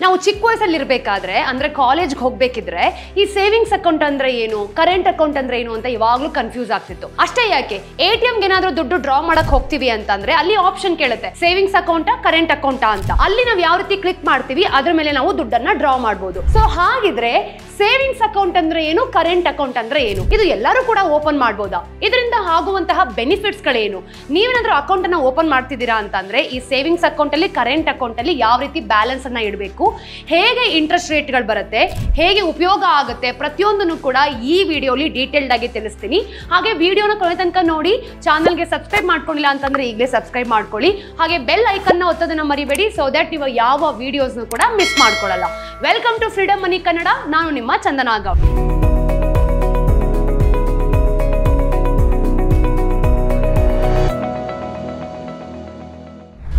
ನಾವು ಚಿಕ್ಕ ವಯಸ್ಸಲ್ಲಿ ಇರಬೇಕಾದ್ರೆ ಅಂದ್ರೆ ಕಾಲೇಜ್ಗೆ ಹೋಗ್ಬೇಕಿದ್ರೆ ಈ ಸೇವಿಂಗ್ಸ್ ಅಕೌಂಟ್ ಅಂದ್ರೆ ಏನು, ಕರೆಂಟ್ ಅಕೌಂಟ್ ಅಂದ್ರೆ ಏನು ಅಂತ ಯಾವಾಗ್ಲೂ ಕನ್ಫ್ಯೂಸ್ ಆಗ್ತಿತ್ತು. ಅಷ್ಟೇ ಯಾಕೆ, ATM ಗೆ ಏನಾದ್ರೂ ದುಡ್ಡು ಡ್ರಾ ಮಾಡಕ್ ಹೋಗ್ತೀವಿ ಅಂತಂದ್ರೆ ಅಲ್ಲಿ ಆಪ್ಷನ್ ಕೇಳುತ್ತೆ ಸೇವಿಂಗ್ಸ್ ಅಕೌಂಟಾ ಕರೆಂಟ್ ಅಕೌಂಟಾ ಅಂತ. ಅಲ್ಲಿ ನಾವು ಯಾವ ರೀತಿ ಕ್ಲಿಕ್ ಮಾಡ್ತೀವಿ ಅದ್ರ ಮೇಲೆ ನಾವು ದುಡ್ಡನ್ನ ಡ್ರಾ ಮಾಡಬಹುದು. ಸೊ ಹಾಗಿದ್ರೆ ಸೇವಿಂಗ್ಸ್ ಅಕೌಂಟ್ ಅಂದ್ರೆ ಏನು, ಕರೆಂಟ್ ಅಕೌಂಟ್ ಅಂದ್ರೆ ಏನು, ಇದು ಎಲ್ಲರೂ ಕೂಡ ಓಪನ್ ಮಾಡಬಹುದಾ, ಇದರಿಂದ ಆಗುವಂತಹ ಬೆನಿಫಿಟ್ಸ್ ಗಳೇನು, ನೀವೇನಾದ್ರೂ ಅಕೌಂಟ್ ಅನ್ನ ಓಪನ್ ಮಾಡ್ತಿದ್ದೀರಾ ಅಂತಂದ್ರೆ ಈ ಸೇವಿಂಗ್ಸ್ ಅಕೌಂಟ್ ಅಲ್ಲಿ ಕರೆಂಟ್ ಅಕೌಂಟ್ ಅಲ್ಲಿ ಯಾವ ರೀತಿ ಬ್ಯಾಲೆನ್ಸ್ ಅನ್ನ ಇಡಬೇಕು, ಹೇಗೆ ಇಂಟ್ರೆಸ್ಟ್ ರೇಟ್ ಗಳು ಬರುತ್ತೆ, ಹೇಗೆ ಉಪಯೋಗ ಆಗುತ್ತೆ, ಪ್ರತಿಯೊಂದನ್ನು ಕೂಡ ಈ ವಿಡಿಯೋಲಿ ಡೀಟೇಲ್ಡ್ ಆಗಿ ತಿಳಿಸ್ತೀನಿ. ಹಾಗೆ ವಿಡಿಯೋನ ಕೊನೆ ತನಕ ನೋಡಿ, ಚಾನಲ್ಗೆ ಸಬ್ಸ್ಕ್ರೈಬ್ ಮಾಡ್ಕೊಂಡಿಲ್ಲ ಅಂತಂದ್ರೆ ಈಗಲೇ ಸಬ್ಸ್ಕ್ರೈಬ್ ಮಾಡ್ಕೊಳ್ಳಿ. ಹಾಗೆ ಬೆಲ್ ಐಕನ್ ನ ಒತ್ತೋದನ್ನ ಮರಿಬೇಡಿ, ಸೊ ದಟ್ ನೀವು ಯಾವ ವಿಡಿಯೋಸ್ ಕೂಡ ಮಿಸ್ ಮಾಡ್ಕೊಳ್ಳಲ್ಲ. ವೆಲ್ಕಮ್ ಟು ಫ್ರೀಡಮ್ ಮನಿ ಕನ್ನಡ, ನಾನು ನಿಮ್ಮ ಚಂದನಾ ಗೌಡ್.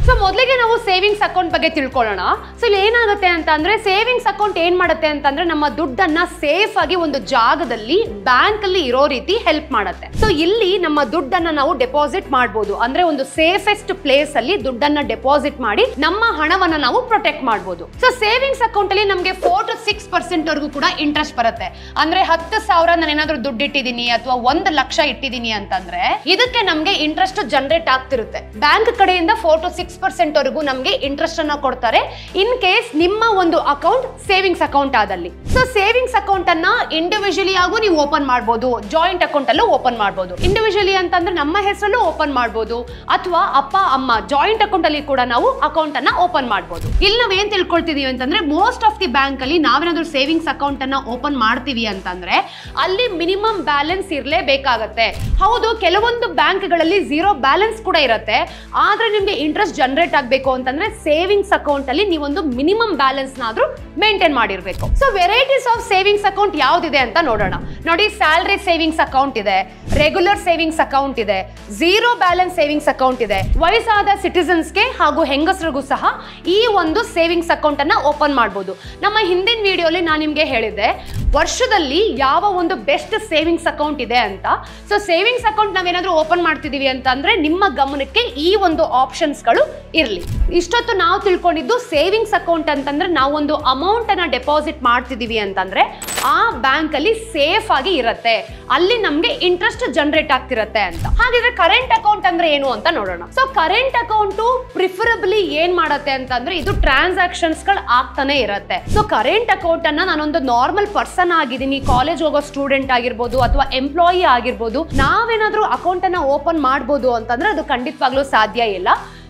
ಸೊ ಮೊದಲಿಗೆ ನಾವು ಸೇವಿಂಗ್ಸ್ ಅಕೌಂಟ್ ಬಗ್ಗೆ ತಿಳ್ಕೊಳ್ಳೋಣ. ಸೊ ಇಲ್ಲಿ ಏನಾಗುತ್ತೆ ಅಂತ ಅಂದ್ರೆ ಸೇವಿಂಗ್ಸ್ ಅಕೌಂಟ್ ಏನ್ ಮಾಡುತ್ತೆ ಅಂತಂದ್ರೆ ನಮ್ಮ ದುಡ್ಡನ್ನ ಸೇಫ್ ಆಗಿ ಒಂದು ಜಾಗದಲ್ಲಿ ಬ್ಯಾಂಕ್ ಅಲ್ಲಿ ಇರೋ ರೀತಿ ಹೆಲ್ಪ್ ಮಾಡುತ್ತೆ. ಸೊ ಇಲ್ಲಿ ನಮ್ಮ ದುಡ್ಡನ್ನ ನಾವು ಡೆಪಾಸಿಟ್ ಮಾಡಬಹುದು, ಅಂದ್ರೆ ಒಂದು ಸೇಫೆಸ್ಟ್ ಪ್ಲೇಸ್ ಅಲ್ಲಿ ದುಡ್ಡನ್ನ ಡೆಪಾಸಿಟ್ ಮಾಡಿ ನಮ್ಮ ಹಣವನ್ನ ನಾವು ಪ್ರೊಟೆಕ್ಟ್ ಮಾಡಬಹುದು. ಸೊ ಸೇವಿಂಗ್ಸ್ ಅಕೌಂಟ್ ಅಲ್ಲಿ ನಮಗೆ 4 to 6% ವರೆಗೂ ಕೂಡ ಇಂಟ್ರೆಸ್ಟ್ ಬರುತ್ತೆ. ಅಂದ್ರೆ 10,000 ನಾನು ಏನಾದ್ರೂ ದುಡ್ಡು ಇಟ್ಟಿದ್ದೀನಿ ಅಥವಾ 1 ಲಕ್ಷ ಇಟ್ಟಿದ್ದೀನಿ ಅಂತಂದ್ರೆ ಇದಕ್ಕೆ ನಮ್ಗೆ ಇಂಟ್ರೆಸ್ಟ್ ಜನರೇಟ್ ಆಗ್ತಿರುತ್ತೆ. ಬ್ಯಾಂಕ್ ಕಡೆಯಿಂದ 4 to 6% ವರೆಗೂ ನಮಗೆ ಇಂಟ್ರೆಸ್ಟ್ ಅನ್ನ ಕೊಡ್ತಾರೆ ಇನ್ ಕೇಸ್ ನಿಮ್ಮ ಒಂದು ಅಕೌಂಟ್ ಸೇವಿಂಗ್ಸ್ ಅಕೌಂಟ್ ಆದಲ್ಲಿ. ಸೊ ಸೇವಿಂಗ್ಸ್ ಅಕೌಂಟ್ ಅನ್ನ ಇಂಡಿವಿಜುವಲಿ ಆಗು ನೀವು ಓಪನ್ ಮಾಡಬಹುದು, ಜಾಯಿಂಟ್ ಅಕೌಂಟ್ ಅಲ್ಲೂ ಓಪನ್ ಮಾಡಬಹುದು. ಇಂಡಿವಿಜುವಲಿ ಅಂತಂದ್ರೆ ನಮ್ಮ ಹೆಸರಲ್ಲೂ ಓಪನ್ ಮಾಡಬಹುದು ಅಥವಾ ಅಪ್ಪ ಅಮ್ಮ ಜಾಯಿಂಟ್ ಅಕೌಂಟ್ ಅಲ್ಲಿ ಕೂಡ ನಾವು ಅಕೌಂಟ್ ಅನ್ನ ಓಪನ್ ಮಾಡಬಹುದು. ಇಲ್ಲಿ ನಾವ್ ಏನ್ ತಿಳ್ಕೊಳ್ತಿದೀವಿ ಅಂತಂದ್ರೆ ಮೋಸ್ಟ್ ಆಫ್ ದಿ ಬ್ಯಾಂಕ್ ಅಲ್ಲಿ ನಾವೇನಾದ್ರೂ ಸೇವಿಂಗ್ಸ್ ಅಕೌಂಟ್ ಅನ್ನ ಓಪನ್ ಮಾಡ್ತೀವಿ ಅಂತಂದ್ರೆ ಅಲ್ಲಿ ಮಿನಿಮಮ್ ಬ್ಯಾಲೆನ್ಸ್ ಇರಲೇಬೇಕಾಗತ್ತೆ. ಹೌದು, ಕೆಲವೊಂದು ಬ್ಯಾಂಕ್ ಗಳಲ್ಲಿ 0 ಬ್ಯಾಲೆನ್ಸ್ ಕೂಡ ಇರುತ್ತೆ, ಆದ್ರೆ ನಿಮ್ಗೆ ಇಂಟ್ರೆಸ್ಟ್ ಜನರೇಟ್ ಆಗಬೇಕು ಅಂತಂದ್ರೆ ಸೇವಿಂಗ್ಸ್ ಅಕೌಂಟ್ ಅಲ್ಲಿ ನೀವೊಂದು ಮಿನಿಮಮ್ ಬ್ಯಾಲೆನ್ಸ್ ನಾದ್ರೂ ಮೇಂಟೈನ್ ಮಾಡಿರ್ಬೇಕು. So varieties of savings account ಯಾವ್ದಿದೆ ಅಂತ ನೋಡೋಣ. ನೋಡಿ, ಸ್ಯಾಲರಿ ಸೇವಿಂಗ್ಸ್ ಅಕೌಂಟ್ ಇದೆ, ರೆಗ್ಯುಲರ್ ಸೇವಿಂಗ್ಸ್ ಅಕೌಂಟ್ ಇದೆ, 0 ಬ್ಯಾಲೆನ್ಸ್ ಸೇವಿಂಗ್ಸ್ ಅಕೌಂಟ್ ಇದೆ. ವಯಸ್ಸಾದ ಸಿಟಿಸನ್ಸ್ಗೆ ಹಾಗೂ ಹೆಂಗಸರಿಗೂ ಸಹ ಈ ಒಂದು ಸೇವಿಂಗ್ಸ್ ಅಕೌಂಟ್ ಅನ್ನ ಓಪನ್ ಮಾಡಬಹುದು. ನಮ್ಮ ಹಿಂದಿನ ವಿಡಿಯೋಲಿ ನಾನು ನಿಮ್ಗೆ ಹೇಳಿದ್ದೆ ವರ್ಷದಲ್ಲಿ ಯಾವ ಒಂದು ಬೆಸ್ಟ್ ಸೇವಿಂಗ್ಸ್ ಅಕೌಂಟ್ ಇದೆ ಅಂತ. ಸೊ ಸೇವಿಂಗ್ಸ್ ಅಕೌಂಟ್ ನಾವೇನಾದ್ರೂ ಓಪನ್ ಮಾಡ್ತಿದೀವಿ ಅಂತಂದ್ರೆ ನಿಮ್ಮ ಗಮನಕ್ಕೆ ಈ ಒಂದು ಆಪ್ಷನ್ಸ್ ಗಳು ಇರ್ಲಿ. ಇಷ್ಟೊತ್ತು ನಾವು ತಿಳ್ಕೊಂಡಿದ್ದು ಸೇವಿಂಗ್ಸ್ ಅಕೌಂಟ್ ಅಂತಂದ್ರೆ ನಾವೊಂದು ಅಮೌಂಟ್ ಅನ್ನ ಡೆಪಾಸಿಟ್ ಮಾಡ್ತಿದೀವಿ ಅಂತಂದ್ರೆ ಆ ಬ್ಯಾಂಕ್ ಅಲ್ಲಿ ಸೇಫ್ ಆಗಿ ಇರುತ್ತೆ, ಅಲ್ಲಿ ನಮ್ಗೆ ಇಂಟ್ರೆಸ್ಟ್ ಜನರೇಟ್ ಆಗ್ತಿರತ್ತೆ ಅಂತ. ಹಾಗಿದ್ರೆ ಕರೆಂಟ್ ಅಕೌಂಟ್ ಅಂದ್ರೆ ಏನು ಅಂತ ನೋಡೋಣ. ಸೊ ಕರೆಂಟ್ ಅಕೌಂಟ್ ಪ್ರಿಫರಬಲಿ ಏನ್ ಮಾಡತ್ತೆ ಅಂತಂದ್ರೆ ಇದು ಟ್ರಾನ್ಸಾಕ್ಷನ್ಸ್ ಗಳು ಆಗ್ತಾನೆ ಇರತ್ತೆ. ಸೊ ಕರೆಂಟ್ ಅಕೌಂಟ್ ಅನ್ನ ನಾನೊಂದು ನಾರ್ಮಲ್ ಪರ್ಸನ್ ಆಗಿದ್ದೀನಿ, ಕಾಲೇಜ್ ಹೋಗೋ ಸ್ಟೂಡೆಂಟ್ ಆಗಿರ್ಬೋದು ಅಥವಾ ಎಂಪ್ಲಾಯಿ ಆಗಿರ್ಬೋದು, ನಾವೇನಾದ್ರೂ ಅಕೌಂಟ್ ಅನ್ನ ಓಪನ್ ಮಾಡ್ಬೋದು ಅಂತಂದ್ರೆ ಅದು ಖಂಡಿತವಾಗ್ಲೂ ಸಾಧ್ಯ ಇಲ್ಲ.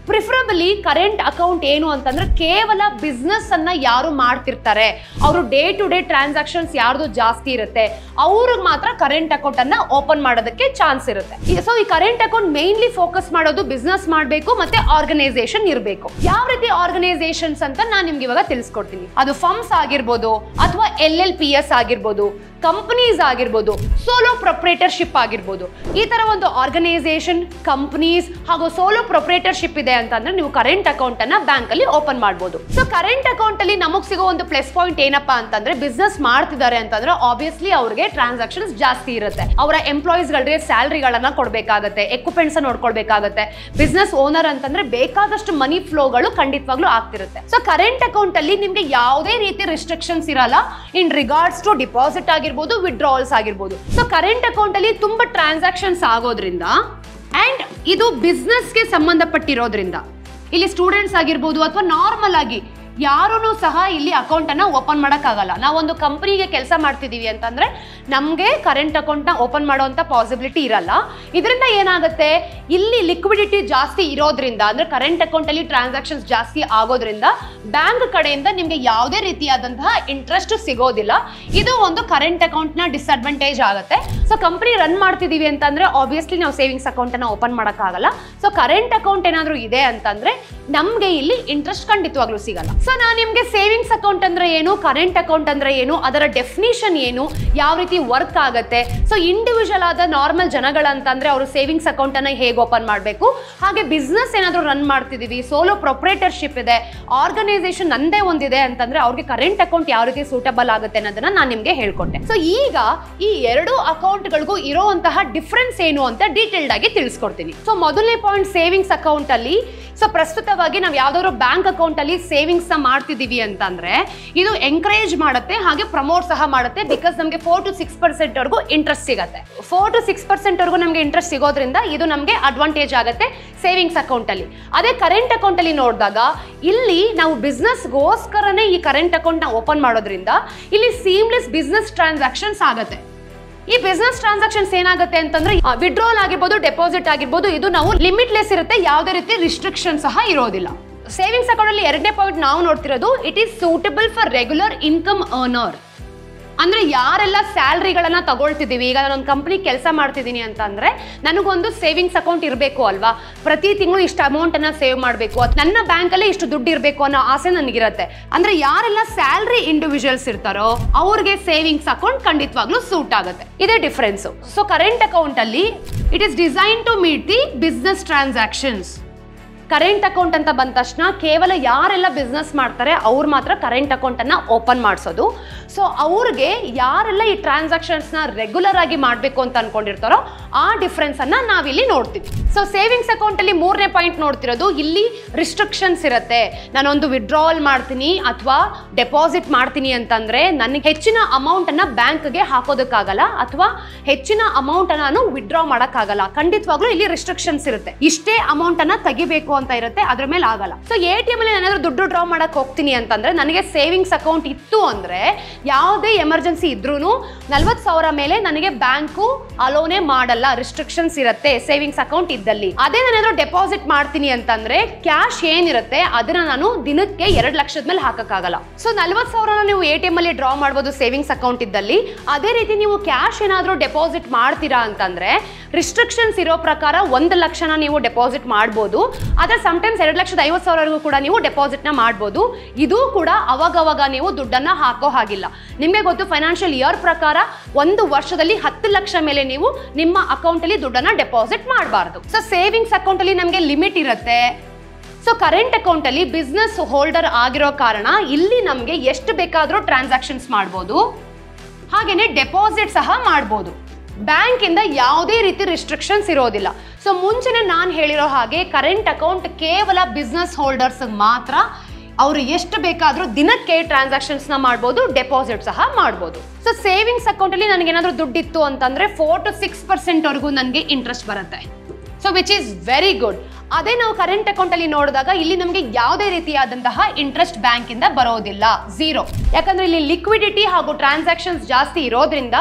ಪ್ರಿಫರಬಲಿ ಕರೆಂಟ್ ಅಕೌಂಟ್ ಏನು ಅಂತಂದ್ರೆ ಕೇವಲ ಬಿಸ್ನೆಸ್ ಅನ್ನ ಯಾರು ಮಾಡ್ತಿರ್ತಾರೆ, ಅವರು ಡೇ ಟು ಡೇ ಟ್ರಾನ್ಸಾಕ್ಷನ್ಸ್ ಯಾರ್ದು ಜಾಸ್ತಿ ಇರುತ್ತೆ ಅವ್ರಿಗೆ ಮಾತ್ರ ಕರೆಂಟ್ ಅಕೌಂಟ್ ಅನ್ನ ಓಪನ್ ಮಾಡೋದಕ್ಕೆ ಚಾನ್ಸ್ ಇರುತ್ತೆ. ಸೊ ಈ ಕರೆಂಟ್ ಅಕೌಂಟ್ ಮೇನ್ಲಿ ಫೋಕಸ್ ಮಾಡೋದು ಬಿಸ್ನೆಸ್ ಮಾಡಬೇಕು ಮತ್ತೆ ಆರ್ಗನೈಸೇಷನ್ ಇರಬೇಕು. ಯಾವ ರೀತಿ ಆರ್ಗನೈಸೇಷನ್ಸ್ ಅಂತ ನಾನು ನಿಮ್ಗೆ ಇವಾಗ ತಿಳಿಸ್ಕೊಡ್ತೀನಿ. ಅದು ಫರ್ಮ್ಸ್ ಆಗಿರ್ಬೋದು ಅಥವಾ LLPS ಆಗಿರ್ಬೋದು, ಕಂಪನೀಸ್ ಆಗಿರ್ಬೋದು, ಸೋಲೋ ಪ್ರೊಪ್ರೇಟರ್ಶಿಪ್ ಆಗಿರ್ಬೋದು. ಈ ತರ ಒಂದು ಆರ್ಗನೈಸೇಷನ್, ಕಂಪನೀಸ್ ಹಾಗೂ ಸೋಲೋ ಪ್ರೊಪ್ರೇಟರ್ಶಿಪ್ ಇದೆ ಅಂತಂದ್ರೆ ನೀವು ಕರೆಂಟ್ ಅಕೌಂಟ್ ಅನ್ನ ಬ್ಯಾಂಕ್ ಅಲ್ಲಿ ಓಪನ್ ಮಾಡಬಹುದು. ಸೊ ಕರೆಂಟ್ ಅಕೌಂಟ್ ಅಲ್ಲಿ ನಮಗ್ ಸಿಗೋ ಒಂದು ಪ್ಲಸ್ ಪಾಯಿಂಟ್ ಏನಪ್ಪಾ ಅಂತಂದ್ರೆ ಬಿಸ್ನೆಸ್ ಮಾಡ್ತಿದ್ದಾರೆ ಅಂತಂದ್ರೆ ಆಬ್ವಿಯಸ್ಲಿ ಅವ್ರಿಗೆ ಟ್ರಾನ್ಸಾಕ್ಷನ್ಸ್ ಜಾಸ್ತಿ ಇರುತ್ತೆ. ಅವರ ಎಂಪ್ಲಾಯೀಸ್ ಗಳಿಗೆ ಸ್ಯಾಲರಿಗಳನ್ನ ಕೊಡ್ಬೇಕಾಗತ್ತೆ, ಎಕ್ವಿಪ್ಮೆಂಟ್ಸ್ ನೋಡ್ಕೊಳ್ಬೇಕಾಗತ್ತೆ. ಬಿಸ್ನೆಸ್ ಓನರ್ ಅಂತಂದ್ರೆ ಬೇಕಾದಷ್ಟು ಮನಿ ಫ್ಲೋಗಳು ಖಂಡಿತವಾಗ್ಲೂ ಆಗ್ತಿರುತ್ತೆ. ಸೊ ಕರೆಂಟ್ ಅಕೌಂಟ್ ಅಲ್ಲಿ ನಿಮ್ಗೆ ಯಾವುದೇ ರೀತಿ ರಿಸ್ಟ್ರಿಕ್ಷನ್ಸ್ ಇರಲ್ಲ ಇನ್ ರಿಗಾರ್ಡ್ಸ್ ಟು ಡಿಪಾಸಿಟ್ ಆಗಿರ್ಬೋದು, ವಿಡ್ರಾವಲ್ಸ್ ಆಗಿರ್ಬೋದು. ಸೊ ಕರೆಂಟ್ ಅಕೌಂಟ್ ಅಲ್ಲಿ ತುಂಬಾ ಟ್ರಾನ್ಸಾಕ್ಷನ್ಸ್ ಆಗೋದ್ರಿಂದ ಅಂಡ್ ಇದು ಬಿಸ್ನೆಸ್ ಗೆ ಸಂಬಂಧಪಟ್ಟಿರೋದ್ರಿಂದ ಇಲ್ಲಿ ಸ್ಟೂಡೆಂಟ್ಸ್ ಆಗಿರ್ಬೋದು ಅಥವಾ ನಾರ್ಮಲ್ ಆಗಿ ಯಾರೂ ಸಹ ಇಲ್ಲಿ ಅಕೌಂಟ್ ಅನ್ನ ಓಪನ್ ಮಾಡಕ್ಕಾಗಲ್ಲ. ನಾವೊಂದು ಕಂಪನಿಗೆ ಕೆಲಸ ಮಾಡ್ತಿದೀವಿ ಅಂತಂದ್ರೆ ನಮ್ಗೆ ಕರೆಂಟ್ ಅಕೌಂಟ್ ನ ಓಪನ್ ಮಾಡುವಂತ ಪಾಸಿಬಿಲಿಟಿ ಇರಲ್ಲ. ಇದರಿಂದ ಏನಾಗುತ್ತೆ, ಇಲ್ಲಿ ಲಿಕ್ವಿಡಿಟಿ ಜಾಸ್ತಿ ಇರೋದ್ರಿಂದ ಅಂದ್ರೆ ಕರೆಂಟ್ ಅಕೌಂಟ್ ಅಲ್ಲಿ ಟ್ರಾನ್ಸಾಕ್ಷನ್ಸ್ ಜಾಸ್ತಿ ಆಗೋದ್ರಿಂದ ಬ್ಯಾಂಕ್ ಕಡೆಯಿಂದ ನಿಮ್ಗೆ ಯಾವುದೇ ರೀತಿಯಾದಂತಹ ಇಂಟ್ರೆಸ್ಟ್ ಸಿಗೋದಿಲ್ಲ. ಇದು ಒಂದು ಕರೆಂಟ್ ಅಕೌಂಟ್ ನ ಡಿಸ್ಅಡ್ವಾಂಟೇಜ್ ಆಗುತ್ತೆ. ಸೊ ಕಂಪನಿ ರನ್ ಮಾಡ್ತಿದೀವಿ ಅಂತಂದ್ರೆ ಆಬ್ವಿಯಸ್ಲಿ ನಾವು ಸೇವಿಂಗ್ಸ್ ಅಕೌಂಟ್ ಅನ್ನ ಓಪನ್ ಮಾಡಕ್ಕಾಗಲ್ಲ. ಸೊ ಕರೆಂಟ್ ಅಕೌಂಟ್ ಏನಾದ್ರೂ ಇದೆ ಅಂತಂದ್ರೆ ನಮ್ಗೆ ಇಲ್ಲಿ ಇಂಟ್ರೆಸ್ಟ್ ಖಂಡಿತವಾಗ್ಲೂ ಸಿಗಲ್ಲ. ಸೊ ನಾನು ನಿಮ್ಗೆ ಸೇವಿಂಗ್ಸ್ ಅಕೌಂಟ್ ಅಂದ್ರೆ ಏನು, ಕರೆಂಟ್ ಅಕೌಂಟ್ ಅಂದ್ರೆ ಏನು, ಅದರ ಡೆಫಿನಿಷನ್ ಏನು, ಯಾವ ರೀತಿ ವರ್ಕ್ ಆಗುತ್ತೆ, ಸೊ ಇಂಡಿವಿಜುವಲ್ ಆದ ನಾರ್ಮಲ್ ಜನಗಳಂತಂದ್ರೆ ಅವರು ಸೇವಿಂಗ್ಸ್ ಅಕೌಂಟ್ ಅನ್ನ ಹೇಗೆ ಓಪನ್ ಮಾಡಬೇಕು, ಹಾಗೆ ಬಿಸ್ನೆಸ್ ಏನಾದ್ರು ರನ್ ಮಾಡ್ತಿದೀವಿ, ಸೋಲೋ ಪ್ರೊಪ್ರೇಟರ್ಶಿಪ್ ಇದೆ, ಆರ್ಗನೈಸೇಷನ್ ನಂದೇ ಒಂದಿದೆ ಅಂತಂದ್ರೆ ಅವ್ರಿಗೆ ಕರೆಂಟ್ ಅಕೌಂಟ್ ಯಾವ ರೀತಿ ಸೂಟಬಲ್ ಆಗುತ್ತೆ ಅನ್ನೋದನ್ನ ನಾನು ನಿಮ್ಗೆ ಹೇಳ್ಕೊಟ್ಟೆ. ಸೊ ಈಗ ಈ ಎರಡು ಅಕೌಂಟ್ ಗಳಿಗೂ ಇರುವಂತಹ ಡಿಫರೆನ್ಸ್ ಏನು ಅಂತ ಡೀಟೇಲ್ಡ್ ಆಗಿ ತಿಳಿಸ್ಕೊಡ್ತೀನಿ. ಸೊ ಮೊದಲನೇ ಪಾಯಿಂಟ್, ಸೇವಿಂಗ್ಸ್ ಅಕೌಂಟ್ ಅಲ್ಲಿ ಸೊ ಪ್ರಸ್ತುತವಾಗಿ ನಾವು ಯಾವ್ದಾದ್ರು ಬ್ಯಾಂಕ್ ಅಕೌಂಟ್ ಅಲ್ಲಿ ಸೇವಿಂಗ್ಸ್ ನ ಮಾಡ್ತಿದೀವಿ ಅಂತಂದ್ರೆ ಇದು ಎಂಕರೇಜ್ ಮಾಡುತ್ತೆ ಹಾಗೆ ಪ್ರಮೋಟ್ ಸಹ ಮಾಡುತ್ತೆ. ಬಿಕಾಸ್ ನಮಗೆ 4 to 6% ವರೆಗೂ ಇಂಟ್ರೆಸ್ಟ್ ಸಿಗುತ್ತೆ. 4 to 6% ವರೆಗೂ ನಮಗೆ ಇಂಟ್ರೆಸ್ಟ್ ಸಿಗೋದ್ರಿಂದ ಇದು ನಮಗೆ ಅಡ್ವಾಂಟೇಜ್ ಆಗುತ್ತೆ ಸೇವಿಂಗ್ಸ್ ಅಕೌಂಟ್ ಅಲ್ಲಿ. ಅದೇ ಕರೆಂಟ್ ಅಕೌಂಟ್ ಅಲ್ಲಿ ನೋಡಿದಾಗ ಇಲ್ಲಿ ನಾವು ಬಿಸ್ನೆಸ್ಗೋಸ್ಕರನೇ ಈ ಕರೆಂಟ್ ಅಕೌಂಟ್ ನ ಓಪನ್ ಮಾಡೋದ್ರಿಂದ ಇಲ್ಲಿ ಸೀಮ್ಲೆಸ್ ಬಿಸ್ನೆಸ್ ಟ್ರಾನ್ಸಾಕ್ಷನ್ಸ್ ಆಗುತ್ತೆ. ಈ ಬಿಸ್ನೆಸ್ ಟ್ರಾನ್ಸಾಕ್ಷನ್ಸ್ ಏನಾಗುತ್ತೆ ಅಂತಂದ್ರೆ ವಿಡ್ರಾಲ್ ಆಗಿರ್ಬೋದು, ಡೆಪಾಸಿಟ್ ಆಗಿರ್ಬೋದು, ಇದು ನಾವು ಲಿಮಿಟ್ಲೆಸ್ ಇರುತ್ತೆ, ಯಾವುದೇ ರೀತಿ ರಿಸ್ಟ್ರಿಕ್ಷನ್ ಸಹ ಇರೋದಿಲ್ಲ. ಸೇವಿಂಗ್ಸ್ ಅಕೌಂಟ್ ಅಲ್ಲಿ ಎರಡನೇ ಪಾಯಿಂಟ್ ನಾವು ನೋಡ್ತಿರೋದು, it is suitable for regular income earner. ಅಂದ್ರೆ ಯಾರೆಲ್ಲ ಸ್ಯಾಲ್ರಿಗಳನ್ನ ತಗೊಳ್ತಿದೀವಿ, ಈಗ ನಾನೊಂದು ಕಂಪ್ನಿ ಕೆಲಸ ಮಾಡ್ತಿದ್ದೀನಿ ಅಂತಂದ್ರೆ ನನಗೊಂದು ಸೇವಿಂಗ್ಸ್ ಅಕೌಂಟ್ ಇರಬೇಕು ಅಲ್ವಾ, ಪ್ರತಿ ತಿಂಗಳು ಇಷ್ಟು ಅಮೌಂಟ್ ಅನ್ನ ಸೇವ್ ಮಾಡಬೇಕು, ನನ್ನ ಬ್ಯಾಂಕ್ ಅಲ್ಲಿ ಇಷ್ಟು ದುಡ್ಡು ಇರಬೇಕು ಅನ್ನೋ ಆಸೆ ನನಗಿರುತ್ತೆ. ಅಂದ್ರೆ ಯಾರೆಲ್ಲ ಸ್ಯಾಲ್ರಿ ಇಂಡಿವಿಜುವಲ್ಸ್ ಇರ್ತಾರೋ ಅವ್ರಿಗೆ ಸೇವಿಂಗ್ಸ್ ಅಕೌಂಟ್ ಖಂಡಿತವಾಗ್ಲೂ ಸೂಟ್ ಆಗುತ್ತೆ. ಇದೇ ಡಿಫರೆನ್ಸ್. ಸೊ ಕರೆಂಟ್ ಅಕೌಂಟ್ ಅಲ್ಲಿ it is design to meet the business transactions. Current account ಅಂತ ಬಂದ ತಕ್ಷಣ ಕೇವಲ ಯಾರೆಲ್ಲ ಬಿಸ್ನೆಸ್ ಮಾಡ್ತಾರೆ ಅವ್ರು ಮಾತ್ರ ಕರೆಂಟ್ ಅಕೌಂಟ್ ಅನ್ನ ಓಪನ್ ಮಾಡಿಸೋದು. ಸೊ ಅವ್ರಿಗೆ ಯಾರೆಲ್ಲ ಈ ಟ್ರಾನ್ಸಾಕ್ಷನ್ಸ್ ನ ರೆಗ್ಯುಲರ್ ಆಗಿ ಮಾಡಬೇಕು ಅಂತ ಅನ್ಕೊಂಡಿರ್ತಾರೋ ಆ ಡಿಫ್ರೆನ್ಸ್ ಅನ್ನ ನಾವಿಲ್ಲಿ ನೋಡ್ತೀವಿ. ಸೊ ಸೇವಿಂಗ್ಸ್ ಅಕೌಂಟ್ ಅಲ್ಲಿ ಮೂರನೇ ಪಾಯಿಂಟ್ ನೋಡ್ತಿರೋದು, ಇಲ್ಲಿ ರಿಸ್ಟ್ರಿಕ್ಷನ್ಸ್ ಇರುತ್ತೆ. ನಾನೊಂದು ವಿಡ್ರಾವಲ್ ಮಾಡ್ತೀನಿ ಅಥವಾ ಡೆಪಾಸಿಟ್ ಮಾಡ್ತೀನಿ ಅಂತಂದ್ರೆ ನನಗೆ ಹೆಚ್ಚಿನ ಅಮೌಂಟ್ ಅನ್ನ ಬ್ಯಾಂಕ್ಗೆ ಹಾಕೋದಕ್ಕಾಗಲ್ಲ ಅಥವಾ ಹೆಚ್ಚಿನ ಅಮೌಂಟ್ ಅನ್ನ ನಾನು ವಿಡ್ರಾ ಮಾಡೋಕ್ಕಾಗಲ್ಲ. ಖಂಡಿತವಾಗ್ಲೂ ಇಲ್ಲಿ ರಿಸ್ಟ್ರಿಕ್ಷನ್ಸ್ ಇರುತ್ತೆ. ಇಷ್ಟೇ ಅಮೌಂಟ್ ಅನ್ನ ತೆಗಿಬೇಕು ಅಂತ ಇರುತ್ತೆ, ಅದ್ರ ಮೇಲೆ ಆಗಲ್ಲ. ಸೊ ATM ಅಲ್ಲಿ ಏನಾದ್ರು ದುಡ್ಡು ಡ್ರಾ ಮಾಡಕ್ ಹೋಗ್ತೀನಿ ಅಂತಂದ್ರೆ ನನಗೆ ಸೇವಿಂಗ್ಸ್ ಅಕೌಂಟ್ ಇತ್ತು ಅಂದ್ರೆ ಯಾವುದೇ ಎಮರ್ಜೆನ್ಸಿ ಇದ್ರೂ 40,000 ಮೇಲೆ ನನಗೆ ಬ್ಯಾಂಕು ಅಲೋನೇ ಮಾಡಲ್ಲ, ರಿಸ್ಟ್ರಿಕ್ಷನ್ಸ್ ಇರುತ್ತೆ ಸೇವಿಂಗ್ಸ್ ಅಕೌಂಟ್ ಇದ್ದಲ್ಲಿ. ಅದೇ ನಾನೇನಾದ್ರು ಡೆಪಾಸಿಟ್ ಮಾಡ್ತೀನಿ ಅಂತಂದ್ರೆ ಕ್ಯಾಶ್ ಏನಿರುತ್ತೆ ಅದನ್ನ ನಾನು ದಿನಕ್ಕೆ 2 ಲಕ್ಷದ ಮೇಲೆ ಹಾಕಕ್ಕಾಗಲ್ಲ. ಸೊ 40,000 ನೀವು ATM ಅಲ್ಲಿ ಡ್ರಾ ಮಾಡಬಹುದು ಸೇವಿಂಗ್ಸ್ ಅಕೌಂಟ್ ಇದ್ದಲ್ಲಿ. ಅದೇ ರೀತಿ ನೀವು ಕ್ಯಾಶ್ ಏನಾದ್ರು ಡೆಪಾಸಿಟ್ ಮಾಡ್ತೀರಾ ಅಂತಂದ್ರೆ ರಿಸ್ಟ್ರಿಕ್ಷನ್ಸ್ ಇರೋ ಪ್ರಕಾರ 1 ಲಕ್ಷನ ನೀವು ಡೆಪಾಸಿಟ್ ಮಾಡಬಹುದು. ಆದ್ರೆ ಸಮ್ಟೈಮ್ಸ್ 2,50,000 ಕೂಡ ನೀವು ಡೆಪಾಸಿಟ್ ನ ಮಾಡಬಹುದು. ಇದು ಕೂಡ ಅವಾಗವಾಗ ನೀವು ದುಡ್ಡನ್ನ ಹಾಕೋ ಹಾಗಿಲ್ಲ. ನಿಮ್ಗೆ ಗೊತ್ತು ಫೈನಾನ್ಷಿಯಲ್ ಇಯರ್ ಪ್ರಕಾರ 1 ವರ್ಷದಲ್ಲಿ 10 ಲಕ್ಷ ಮೇಲೆ ನೀವು ನಿಮ್ಮ ಅಕೌಂಟ್ ಅಲ್ಲಿ ದುಡ್ಡನ್ನ ಡೆಪಾಸಿಟ್ ಮಾಡಬಾರ್ದು. ಸೊ ಸೇವಿಂಗ್ಸ್ ಅಕೌಂಟ್ ಅಲ್ಲಿ ನಮಗೆ ಲಿಮಿಟ್ ಇರುತ್ತೆ. ಸೊ ಕರೆಂಟ್ ಅಕೌಂಟ್ ಅಲ್ಲಿ ಬಿಸ್ನೆಸ್ ಹೋಲ್ಡರ್ ಆಗಿರೋ ಕಾರಣ ಇಲ್ಲಿ ನಮಗೆ ಎಷ್ಟು ಬೇಕಾದ್ರೂ ಟ್ರಾನ್ಸಾಕ್ಷನ್ಸ್ ಮಾಡಬಹುದು, ಹಾಗೇನೆ ಡೆಪಾಸಿಟ್ ಸಹ ಮಾಡಬಹುದು. ಬ್ಯಾಂಕ್ ಇಂದ ಯಾವುದೇ ರೀತಿ ರಿಸ್ಟ್ರಿಕ್ಷನ್ಸ್ ಇರೋದಿಲ್ಲ. ಸೊ ಮುಂಚೆನೆ ನಾನು ಹೇಳಿರೋ ಹಾಗೆ ಕರೆಂಟ್ ಅಕೌಂಟ್ ಕೇವಲ ಬಿಸ್ನೆಸ್ ಹೋಲ್ಡರ್ಸ್ ಮಾತ್ರ. ಅವರು ಎಷ್ಟು ಬೇಕಾದ್ರೂ ದಿನಕ್ಕೆ ಟ್ರಾನ್ಸಾಕ್ಷನ್ಸ್ ನ ಮಾಡಬಹುದು, ಡೆಪಾಸಿಟ್ ಸಹ ಮಾಡಬಹುದು. ಸೊ ಸೇವಿಂಗ್ಸ್ ಅಕೌಂಟ್ ಅಲ್ಲಿ ನನಗೆ ಏನಾದ್ರೂ ದುಡ್ಡಿತ್ತು ಅಂತಂದ್ರೆ 4 to 6% ವರೆಗೂ ನನಗೆ ಇಂಟ್ರೆಸ್ಟ್ ಬರುತ್ತೆ. So which is very good. ಅದೇ ನಾವು ಕರೆಂಟ್ ಅಕೌಂಟ್ ಅಲ್ಲಿ ನೋಡಿದಾಗ ಇಲ್ಲಿ ನಮಗೆ ಯಾವುದೇ ರೀತಿಯಾದಂತಹ ಇಂಟ್ರೆಸ್ಟ್ ಬ್ಯಾಂಕ್ ಇಂದ ಬರೋದಿಲ್ಲ, 0. ಯಾಕಂದ್ರೆ ಇಲ್ಲಿ ಲಿಕ್ವಿಡಿಟಿ ಹಾಗೂ ಟ್ರಾನ್ಸಾಕ್ಷನ್ಸ್ ಜಾಸ್ತಿ ಇರೋದ್ರಿಂದ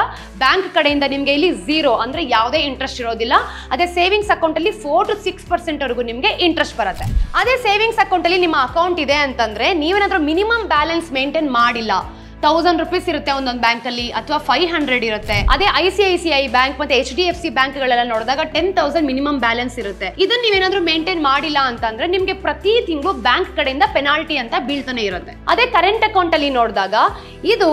ಬ್ಯಾಂಕ್ ಕಡೆಯಿಂದ ನಿಮಗೆ ಇಲ್ಲಿ 0 ಅಂದ್ರೆ ಯಾವುದೇ ಇಂಟ್ರೆಸ್ಟ್ ಇರೋದಿಲ್ಲ. ಅದೇ ಸೇವಿಂಗ್ಸ್ ಅಕೌಂಟ್ ಅಲ್ಲಿ 4 to 6% ವರೆಗೂ ನಿಮಗೆ ಇಂಟ್ರೆಸ್ಟ್ ಬರುತ್ತೆ. ಅದೇ ಸೇವಿಂಗ್ಸ್ ಅಕೌಂಟ್ ಅಲ್ಲಿ ನಿಮ್ಮ ಅಕೌಂಟ್ ಇದೆ ಅಂತಂದ್ರೆ ನೀವೇನಾದ್ರೂ ಮಿನಿಮಮ್ ಬ್ಯಾಲೆನ್ಸ್ ಮೇಂಟೈನ್ ಮಾಡಿಲ್ಲ, 1000 ರೂಪೀಸ್ ಇರುತ್ತೆ ಒಂದೊಂದು ಬ್ಯಾಂಕ್ ಅಲ್ಲಿ ಅಥವಾ 500 ಇರುತ್ತೆ. ಅದೇ ICICI ಬ್ಯಾಂಕ್ ಮತ್ತೆ HDFC ಬ್ಯಾಂಕ್ ಗಳೆಲ್ಲ ನೋಡಿದಾಗ 10,000 ಮಿನಿಮಮ್ ಬ್ಯಾಲೆನ್ಸ್ ಇರುತ್ತೆ. ಇದನ್ನ ನೀವೇನಾದ್ರೂ ಮೇಂಟೈನ್ ಮಾಡಿಲ್ಲ ಅಂತಂದ್ರೆ ನಿಮ್ಗೆ ಪ್ರತಿ ತಿಂಗಳು ಬ್ಯಾಂಕ್ ಕಡೆಯಿಂದ ಪೆನಾಲ್ಟಿ ಅಂತ ಬೀಳ್ತಾನೆ ಇರುತ್ತೆ. ಅದೇ ಕರೆಂಟ್ ಅಕೌಂಟ್ ಅಲ್ಲಿ ನೋಡಿದಾಗ ಇದು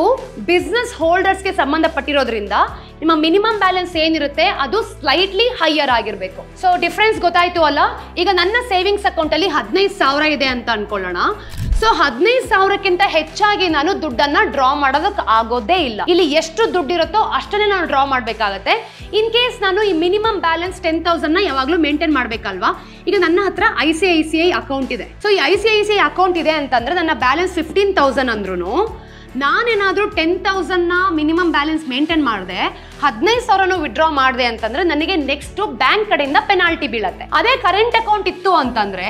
ಬಿಸ್ನೆಸ್ ಹೋಲ್ಡರ್ಸ್ ಗೆ ಸಂಬಂಧಪಟ್ಟಿರೋದ್ರಿಂದ ನಿಮ್ಮ ಮಿನಿಮಮ್ ಬ್ಯಾಲೆನ್ಸ್ ಏನಿರುತ್ತೆ ಅದು ಸ್ಲೈಟ್ಲಿ ಹೈಯರ್ ಆಗಿರ್ಬೇಕು. ಸೊ ಡಿಫ್ರೆನ್ಸ್ ಗೊತ್ತಾಯ್ತು ಅಲ್ಲ. ಈಗ ನನ್ನ ಸೇವಿಂಗ್ಸ್ ಅಕೌಂಟ್ ಅಲ್ಲಿ 15,000 ಇದೆ ಅಂತ ಅನ್ಕೊಳ್ಳೋಣ. ಸೊ 15,000ಕ್ಕಿಂತ ಹೆಚ್ಚಾಗಿ ನಾನು ದುಡ್ಡನ್ನ ಡ್ರಾ ಮಾಡೋದಕ್ಕೆ ಆಗೋದೇ ಇಲ್ಲ. ಇಲ್ಲಿ ಎಷ್ಟು ದುಡ್ಡು ಇರುತ್ತೋ ಅಷ್ಟನ್ನೇ ನಾನು ಡ್ರಾ ಮಾಡ್ಬೇಕಾಗತ್ತೆ. ಇನ್ ಕೇಸ್ ನಾನು ಈ ಮಿನಿಮಮ್ ಬ್ಯಾಲೆನ್ಸ್ 10,000 ನ ಯಾವಾಗ್ಲೂ ಮೇಂಟೈನ್ ಮಾಡ್ಬೇಕಲ್ವಾ. ಈಗ ನನ್ನ ಹತ್ರ ICICI ಅಕೌಂಟ್ ಇದೆ. ಸೊ ಈ ICICI ಅಕೌಂಟ್ ಇದೆ ಅಂತಂದ್ರೆ ನನ್ನ ಬ್ಯಾಲೆನ್ಸ್ 15,000 ಅಂದ್ರೂ ನಾನೇನಾದ್ರೂ 10,000 ನ ಮಿನಿಮಮ್ ಬ್ಯಾಲೆನ್ಸ್ ಮೇಂಟೈನ್ ಮಾಡಿದೆ, 15,000 ವಿಡ್ರಾ ಮಾಡಿದೆ ಅಂತಂದ್ರೆ ನನಗೆ ನೆಕ್ಸ್ಟ್ ಬ್ಯಾಂಕ್ ಕಡೆಯಿಂದ ಪೆನಾಲ್ಟಿ ಬೀಳತ್ತೆ. ಅದೇ ಕರೆಂಟ್ ಅಕೌಂಟ್ ಇತ್ತು ಅಂತಂದ್ರೆ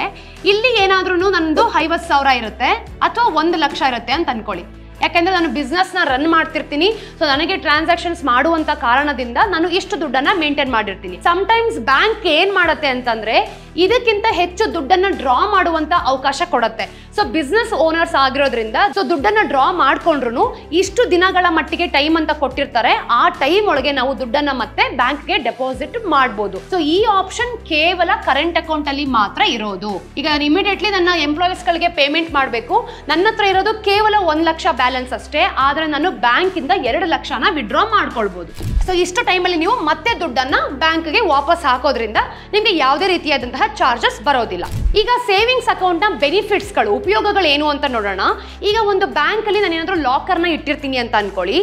ಇಲ್ಲಿ ಏನಾದ್ರೂ ನಂದು 50,000 ಇರುತ್ತೆ ಅಥವಾ 1 ಲಕ್ಷ ಇರುತ್ತೆ ಅಂತ ಅನ್ಕೊಳ್ಳಿ. ಯಾಕಂದ್ರೆ ನಾನು ಬಿಸ್ನೆಸ್ ನ ರನ್ ಮಾಡ್ತಿರ್ತೀನಿ. ಸೊ ನನಗೆ ಟ್ರಾನ್ಸಾಕ್ಷನ್ಸ್ ಮಾಡುವಂತ ಕಾರಣದಿಂದ ನಾನು ಇಷ್ಟು ದುಡ್ಡನ್ನ ಮೇಂಟೈನ್ ಮಾಡಿರ್ತೀನಿ. ಸಮ್ಟೈಮ್ಸ್ ಬ್ಯಾಂಕ್ ಏನ್ ಮಾಡತ್ತೆ ಅಂತಂದ್ರೆ ಇದಕ್ಕಿಂತ ಹೆಚ್ಚು ದುಡ್ಡನ್ನ ಡ್ರಾ ಮಾಡುವಂತ ಅವಕಾಶ ಕೊಡುತ್ತೆ. ಸೊ ಬಿಸ್ನೆಸ್ ಓನರ್ಸ್ ಆಗಿರೋದ್ರಿಂದ ಸೊ ದುಡ್ಡನ್ನ ಡ್ರಾ ಮಾಡ್ಕೊಂಡ್ರು ಇಷ್ಟು ದಿನಗಳ ಮಟ್ಟಿಗೆ ಟೈಮ್ ಅಂತ ಕೊಟ್ಟಿರ್ತಾರೆ. ಆ ಟೈಮ್ ಒಳಗೆ ನಾವು ದುಡ್ಡನ್ನ ಮತ್ತೆ ಬ್ಯಾಂಕ್ಗೆ ಡೆಪಾಸಿಟ್ ಮಾಡಬಹುದು. ಸೊ ಈ ಆಪ್ಷನ್ ಕೇವಲ ಕರೆಂಟ್ ಅಕೌಂಟ್ ಅಲ್ಲಿ ಮಾತ್ರ ಇರೋದು. ಈಗ ನಾನು ಇಮಿಡಿಯೇಟ್ಲಿ ನನ್ನ ಎಂಪ್ಲಾಯೀಸ್ ಗಳಿಗೆ ಪೇಮೆಂಟ್ ಮಾಡಬೇಕು, ನನ್ನ ಹತ್ರ ಇರೋದು ಕೇವಲ 1 ಲಕ್ಷ ಬ್ಯಾಲೆನ್ಸ್ ಅಷ್ಟೇ. ಆದ್ರೆ ನಾನು ಬ್ಯಾಂಕ್ ಇಂದ 2 ಲಕ್ಷನ ವಿಡ್ರಾ ಮಾಡ್ಕೊಳ್ಬಹುದು. ಸೊ ಇಷ್ಟು ಟೈಮಲ್ಲಿ ನೀವು ಮತ್ತೆ ದುಡ್ಡನ್ನ ಬ್ಯಾಂಕ್ಗೆ ವಾಪಸ್ ಹಾಕೋದ್ರಿಂದ ನಿಮ್ಗೆ ಯಾವುದೇ ರೀತಿಯಾದಂತಹ ಚಾರ್ಜಸ್ ಬರೋದಿಲ್ಲ. ಈಗ ಸೇವಿಂಗ್ಸ್ ಅಕೌಂಟ್ ನ ಬೆನಿಫಿಟ್ಸ್ ಗಳು, ಉಪಯೋಗಗಳು ಏನು ಅಂತ ನೋಡೋಣ. ಈಗ ಒಂದು ಬ್ಯಾಂಕ್ ಅಲ್ಲಿ ನಾನು ಏನಾದ್ರೂ ಲಾಕರ್ ನ ಇಟ್ಟಿರ್ತೀನಿ ಅಂತ ಅನ್ಕೊಳ್ಳಿ.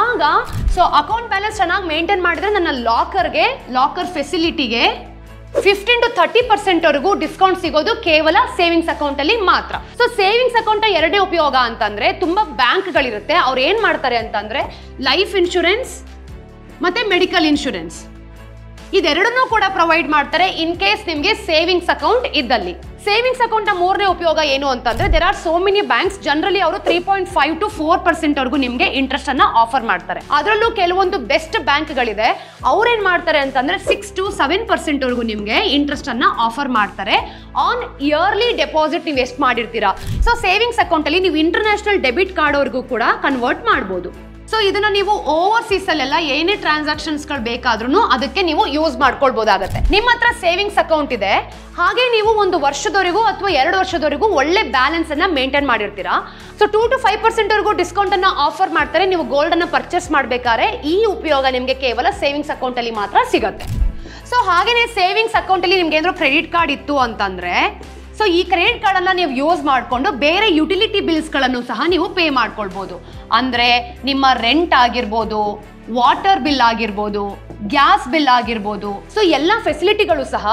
ಆಗ ಸೊ ಅಕೌಂಟ್ ಬ್ಯಾಲೆನ್ಸ್ ಚೆನ್ನಾಗಿ ಮೇಂಟೈನ್ ಮಾಡಿದ್ರೆ ನನ್ನ ಲಾಕರ್ ಫೆಸಿಲಿಟಿಗೆ 15 to 30% ವರೆಗೂ ಡಿಸ್ಕೌಂಟ್ ಸಿಗೋದು ಕೇವಲ ಸೇವಿಂಗ್ಸ್ ಅಕೌಂಟ್ ಅಲ್ಲಿ ಮಾತ್ರ. ಸೊ ಸೇವಿಂಗ್ಸ್ ಅಕೌಂಟ್ ಎರಡನೇ ಉಪಯೋಗ ಅಂತಂದ್ರೆ ತುಂಬಾ ಬ್ಯಾಂಕ್ ಗಳಿರುತ್ತೆ, ಅವ್ರು ಏನ್ ಮಾಡ್ತಾರೆ ಅಂತಂದ್ರೆ ಲೈಫ್ ಇನ್ಶೂರೆನ್ಸ್ ಮತ್ತೆ ಮೆಡಿಕಲ್ ಇನ್ಶೂರೆನ್ಸ್ ಇದೆರಡನ್ನೂ ಕೂಡ ಪ್ರೊವೈಡ್ ಮಾಡ್ತಾರೆ ಇನ್ ಕೇಸ್ ನಿಮಗೆ ಸೇವಿಂಗ್ಸ್ ಅಕೌಂಟ್ ಇದ್ದಲ್ಲಿ. ಸೇವಿಂಗ್ಸ್ ಅಕೌಂಟ್ ನ ಮೂರನೇ ಉಪಯೋಗ ಏನು ಅಂತಂದ್ರೆ there are so many banks, generally ಅವರು 3.5 to 4% ವರೆಗೂ ನಿಮಗೆ ಇಂಟ್ರೆಸ್ಟ್ ಅನ್ನ ಆಫರ್ ಮಾಡ್ತಾರೆ. ಅದರಲ್ಲೂ ಕೆಲವೊಂದು ಬೆಸ್ಟ್ ಬ್ಯಾಂಕ್ ಗಳಿದೆ, ಅವ್ರೇನ್ ಮಾಡ್ತಾರೆ ಅಂತಂದ್ರೆ 6 to 7% ವರೆಗೂ ನಿಮಗೆ ಇಂಟ್ರೆಸ್ಟ್ ಅನ್ನ ಆಫರ್ ಮಾಡ್ತಾರೆ ಆನ್ ಇಯರ್ಲಿ ಡೆಪಾಸಿಟ್ ನೀವು ಎಷ್ಟು ಮಾಡಿರ್ತೀರಾ. ಸೊ ಸೇವಿಂಗ್ಸ್ ಅಕೌಂಟ್ ಅಲ್ಲಿ ನೀವು ಇಂಟರ್ನ್ಯಾಷನಲ್ ಡೆಬಿಟ್ ಕಾರ್ಡ್ ವರೆಗೂ ಕೂಡ ಕನ್ವರ್ಟ್ ಮಾಡಬಹುದು. ಸೊ ಇದನ್ನ ನೀವು ಓವರ್ಸೀಸ್ ಅಲ್ಲೆಲ್ಲ ಏನೇ ಟ್ರಾನ್ಸಾಕ್ಷನ್ಸ್ ಗಳು ಬೇಕಾದ್ರೂ ಅದಕ್ಕೆ ನೀವು ಯೂಸ್ ಮಾಡ್ಕೊಳ್ಬಹುದಾಗತ್ತೆ. ನಿಮ್ಮ ಹತ್ರ ಸೇವಿಂಗ್ಸ್ ಅಕೌಂಟ್ ಇದೆ, ಹಾಗೆ ನೀವು 1 ವರ್ಷದವರೆಗೂ ಅಥವಾ 2 ವರ್ಷದವರೆಗೂ ಒಳ್ಳೆ ಬ್ಯಾಲೆನ್ಸ್ ಅನ್ನ ಮೇಂಟೈನ್ ಮಾಡಿರ್ತೀರಾ. ಸೊ 2 to 5% ವರೆಗೂ ಡಿಸ್ಕೌಂಟ್ ಅನ್ನ ಆಫರ್ ಮಾಡ್ತಾರೆ ನೀವು ಗೋಲ್ಡ್ ಅನ್ನ ಪರ್ಚೇಸ್ ಮಾಡ್ಬೇಕಾದ್ರೆ. ಈ ಉಪಯೋಗ ನಿಮಗೆ ಕೇವಲ ಸೇವಿಂಗ್ಸ್ ಅಕೌಂಟ್ ಅಲ್ಲಿ ಮಾತ್ರ ಸಿಗುತ್ತೆ. ಸೊ ಹಾಗೇನೆ ಸೇವಿಂಗ್ಸ್ ಅಕೌಂಟ್ ಅಲ್ಲಿ ನಿಮ್ಗೆ ಏನಾದ್ರು ಕ್ರೆಡಿಟ್ ಕಾರ್ಡ್ ಇತ್ತು ಅಂತಂದ್ರೆ ಸೊ ಈ ಕ್ರೆಡಿಟ್ ಕಾರ್ಡ್ ಅನ್ನ ನೀವು ಯೂಸ್ ಮಾಡಿಕೊಂಡು ಬೇರೆ ಯುಟಿಲಿಟಿ ಬಿಲ್ಸ್ ಗಳನ್ನು ಸಹ ನೀವು ಪೇ ಮಾಡ್ಕೊಳ್ಬಹುದು. ಅಂದ್ರೆ ನಿಮ್ಮ ರೆಂಟ್ ಆಗಿರ್ಬೋದು, ವಾಟರ್ ಬಿಲ್ ಆಗಿರ್ಬೋದು, ಗ್ಯಾಸ್ ಬಿಲ್ ಆಗಿರ್ಬೋದು. ಸೊ ಎಲ್ಲ ಫೆಸಿಲಿಟಿಗಳು ಸಹ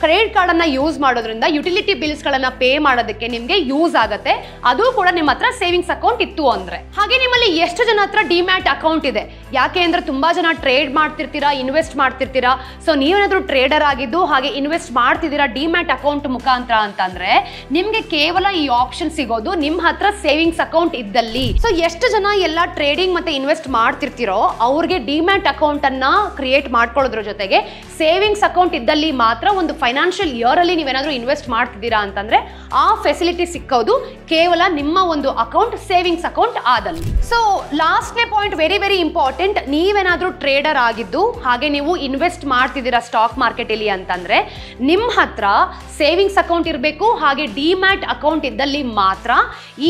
ಕ್ರೆಡಿಟ್ ಕಾರ್ಡ್ ಅನ್ನ ಯೂಸ್ ಮಾಡೋದ್ರಿಂದ ಯುಟಿಲಿಟಿ ಬಿಲ್ಸ್ ಗಳನ್ನ ಪೇ ಮಾಡೋದಕ್ಕೆ ನಿಮ್ಗೆ ಯೂಸ್ ಆಗುತ್ತೆ. ಅದು ಕೂಡ ನಿಮ್ಮ ಹತ್ರ ಸೇವಿಂಗ್ಸ್ ಅಕೌಂಟ್ ಇತ್ತು ಅಂದ್ರೆ. ಹಾಗೆ ನಿಮ್ಮಲ್ಲಿ ಎಷ್ಟು ಜನ ಹತ್ರ ಡಿಮ್ಯಾಟ್ ಅಕೌಂಟ್ ಇದೆ? ಯಾಕೆ ಅಂದ್ರೆ ತುಂಬಾ ಜನ ಟ್ರೇಡ್ ಮಾಡ್ತಿರ್ತೀರಾ, ಇನ್ವೆಸ್ಟ್ ಮಾಡ್ತಿರ್ತೀರಾ. ಸೊ ನೀವೇನಾದ್ರೂ ಟ್ರೇಡರ್ ಆಗಿದ್ದು ಹಾಗೆ ಇನ್ವೆಸ್ಟ್ ಮಾಡ್ತಿದ್ದೀರಾ ಡಿಮ್ಯಾಟ್ ಅಕೌಂಟ್ ಮುಖಾಂತರ ಅಂತಂದ್ರೆ ನಿಮ್ಗೆ ಕೇವಲ ಈ ಆಪ್ಷನ್ ಸಿಗೋದು ನಿಮ್ಮ ಹತ್ರ ಸೇವಿಂಗ್ಸ್ ಅಕೌಂಟ್ ಇದ್ದಲ್ಲಿ. ಸೊ ಎಷ್ಟು ಜನ ಎಲ್ಲ ಟ್ರೇಡಿಂಗ್ ಮತ್ತೆ ಇನ್ವೆಸ್ಟ್ ಮಾಡ್ತಿರ್ತೀರೋ ಅವ್ರಿಗೆ ಡಿಮ್ಯಾಟ್ ಅಕೌಂಟ್ ಅನ್ನ ಕ್ರಿಯೇಟ್ ಮಾಡ್ಕೊಳ್ಳೋದ್ರ ಜೊತೆಗೆ ಸೇವಿಂಗ್ಸ್ ಅಕೌಂಟ್ ಇದ್ದಲ್ಲಿ ಮಾತ್ರ ಒಂದು ಫೈನಾನ್ಷಿಯಲ್ ಇಯರ್ ಅಲ್ಲಿ ನೀವೇನಾದ್ರೂ ಇನ್ವೆಸ್ಟ್ ಮಾಡ್ತಿದ್ದೀರಾ ಅಂತಂದ್ರೆ ಆ ಫೆಸಿಲಿಟಿ ಸಿಕ್ಕೋದು ಕೇವಲ ನಿಮ್ಮ ಒಂದು ಅಕೌಂಟ್ ಸೇವಿಂಗ್ಸ್ ಅಕೌಂಟ್ ಆದಲ್ಲಿ. ಸೊ ಲಾಸ್ಟ್ನೇ ಪಾಯಿಂಟ್ ವೆರಿ ವೆರಿ ಇಂಪಾರ್ಟೆಂಟ್. ನೀವೇನಾದ್ರೂ ಟ್ರೇಡರ್ ಆಗಿದ್ದು ಹಾಗೆ ನೀವು ಇನ್ವೆಸ್ಟ್ ಮಾಡ್ತಿದ್ದೀರಾ ಸ್ಟಾಕ್ ಮಾರ್ಕೆಟ್ ಅಲ್ಲಿ ಅಂತಂದ್ರೆ ನಿಮ್ಮ ಹತ್ರ ಸೇವಿಂಗ್ಸ್ ಅಕೌಂಟ್ ಇರಬೇಕು, ಹಾಗೆ ಡಿಮ್ಯಾಟ್ ಅಕೌಂಟ್ ಇದ್ದಲ್ಲಿ ಮಾತ್ರ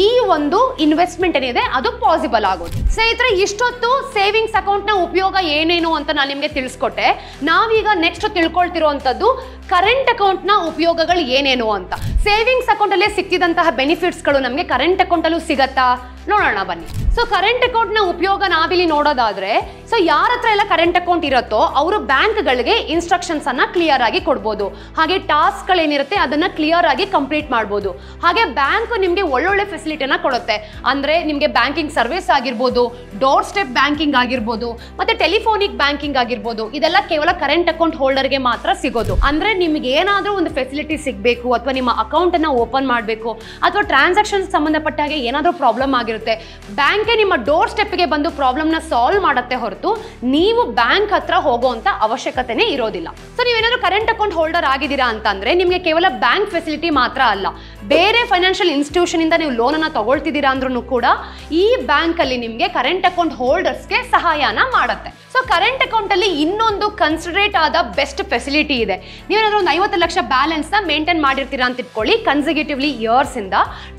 ಈ ಒಂದು ಇನ್ವೆಸ್ಟ್ಮೆಂಟ್ ಏನಿದೆ ಅದು ಪಾಸಿಬಲ್ ಆಗೋದು. ಸ್ನೇಹಿತರೆ, ಇಷ್ಟೊತ್ತು ಸೇವಿಂಗ್ಸ್ ಅಕೌಂಟ್ ನ ಉಪಯೋಗ ಏನೇನು ಅಂತ ನಾನು ನಿಮ್ಗೆ ತಿಳಿಸ್ಕೊಟ್ಟೆ. ನಾವೀಗ ನೆಕ್ಸ್ಟ್ ತಿಳ್ಕೊಳ್ತಿರುವಂತದ್ದು ಕರೆಂಟ್ ಅಕೌಂಟ್ ನ ಉಪಯೋಗಗಳು ಏನೇನು ಅಂತ. ಸೇವಿಂಗ್ಸ್ ಅಕೌಂಟ್ ಅಲ್ಲೇ ಸಿಕ್ತಿದಂತಹ ಬೆನಿಫಿಟ್ಸ್ ಗಳು ನಮಗೆ ಕರೆಂಟ್ ಅಕೌಂಟ್ ಅಲ್ಲೂ ಸಿಗತ್ತಾ? ನೋಡೋಣ ಬನ್ನಿ. ಸೊ ಕರೆಂಟ್ ಅಕೌಂಟ್ ನ ಉಪಯೋಗ ನಾವಿಲ್ಲಿ ನೋಡೋದಾದ್ರೆ ಸೊ ಯಾರ ಹತ್ರ ಎಲ್ಲ ಕರೆಂಟ್ ಅಕೌಂಟ್ ಇರುತ್ತೋ ಅವರು ಬ್ಯಾಂಕ್ ಗಳಿಗೆ ಇನ್ಸ್ಟ್ರಕ್ಷನ್ಸ್ ಅನ್ನ ಕ್ಲಿಯರ್ ಆಗಿ ಕೊಡ್ಬೋದು, ಹಾಗೆ ಟಾಸ್ಕ್ ಗಳೇನಿರುತ್ತೆ ಅದನ್ನ ಕ್ಲಿಯರ್ ಆಗಿ ಕಂಪ್ಲೀಟ್ ಮಾಡ್ಬೋದು. ಹಾಗೆ ಬ್ಯಾಂಕ್ ನಿಮ್ಗೆ ಒಳ್ಳೊಳ್ಳೆ ಫೆಸಿಲಿಟಿನ ಕೊಡುತ್ತೆ. ಅಂದ್ರೆ ನಿಮ್ಗೆ ಬ್ಯಾಂಕಿಂಗ್ ಸರ್ವಿಸ್ ಆಗಿರ್ಬೋದು, ಡೋರ್ ಸ್ಟೆಪ್ ಬ್ಯಾಂಕಿಂಗ್ ಆಗಿರ್ಬೋದು, ಮತ್ತೆ ಟೆಲಿಫೋನಿಕ್ ಬ್ಯಾಂಕಿಂಗ್ ಆಗಿರ್ಬೋದು. ಇದೆಲ್ಲ ಕೇವಲ ಕರೆಂಟ್ ಅಕೌಂಟ್ ಹೋಲ್ಡರ್ಗೆ ಮಾತ್ರ ಸಿಗೋದು. ಅಂದ್ರೆ ನಿಮ್ಗೆ ಏನಾದ್ರೂ ಒಂದು ಫೆಸಿಲಿಟಿ ಸಿಗಬೇಕು ಅಥವಾ ನಿಮ್ಮ ಅಕೌಂಟ್ ಅನ್ನ ಓಪನ್ ಮಾಡಬೇಕು ಅಥವಾ ಟ್ರಾನ್ಸಾಕ್ಷನ್ ಸಂಬಂಧಪಟ್ಟ ಹಾಗೆ ಏನಾದ್ರೂ ಪ್ರಾಬ್ಲಮ್ ಆಗಿರುತ್ತೆ, ಬ್ಯಾಂಕ್ ನಿಮ್ಮ ಡೋರ್ ಸ್ಟೆಪ್ ಗೆ ಬಂದು ಪ್ರಾಬ್ಲಮ್ ನ ಸಾಲ್ವ್ ಮಾಡುತ್ತೆ ಹೊರತು ನೀವು ಬ್ಯಾಂಕ್ ಹತ್ರ ಹೋಗುವಂತ ಅವಶ್ಯಕತೆನೇ ಇರೋದಿಲ್ಲ. ಸೊ ನೀವೇನಾದ್ರೂ ಕರೆಂಟ್ ಅಕೌಂಟ್ ಹೋಲ್ಡರ್ ಆಗಿದ್ದೀರಾ ಅಂತಂದ್ರೆ ನಿಮ್ಗೆ ಕೇವಲ ಬ್ಯಾಂಕ್ ಫೆಸಿಲಿಟಿ ಮಾತ್ರ ಅಲ್ಲ, ಬೇರೆ ಫೈನಾನ್ಷಿಯಲ್ ಇನ್ಸ್ಟಿಟ್ಯೂಷನ್ ಇಂದ ನೀವು ಲೋನ್ ಅನ್ನ ತಗೊಳ್ತಿದ್ದೀರಾ ಅಂದ್ರೂ ಕೂಡ ಈ ಬ್ಯಾಂಕ್ ಅಲ್ಲಿ ನಿಮ್ಗೆ ಕರೆಂಟ್ ಅಕೌಂಟ್ ಹೋಲ್ಡರ್ಸ್ಗೆ ಸಹಾಯನ ಮಾಡುತ್ತೆ. ಸೊ ಕರೆಂಟ್ ಅಕೌಂಟ್ ಅಲ್ಲಿ ಇನ್ನೊಂದು ಕನ್ಸಿಡರೇಟ್ ಆದ ಬೆಸ್ಟ್ ಫೆಸಿಲಿಟಿ ಇದೆ. ನೀವೇನಾದ್ರೂ ಒಂದು 50 ಲಕ್ಷ ಬ್ಯಾಲೆನ್ಸ್ ನ ಮೇಂಟೈನ್ ಮಾಡಿರ್ತೀರಾ ಅಂತ ಇಟ್ಕೊಳ್ಳಿ ಕನ್ಸಿಕ್ಯೂಟಿವ್ಲಿ ಇಯರ್ಸ್ ಇಂದ.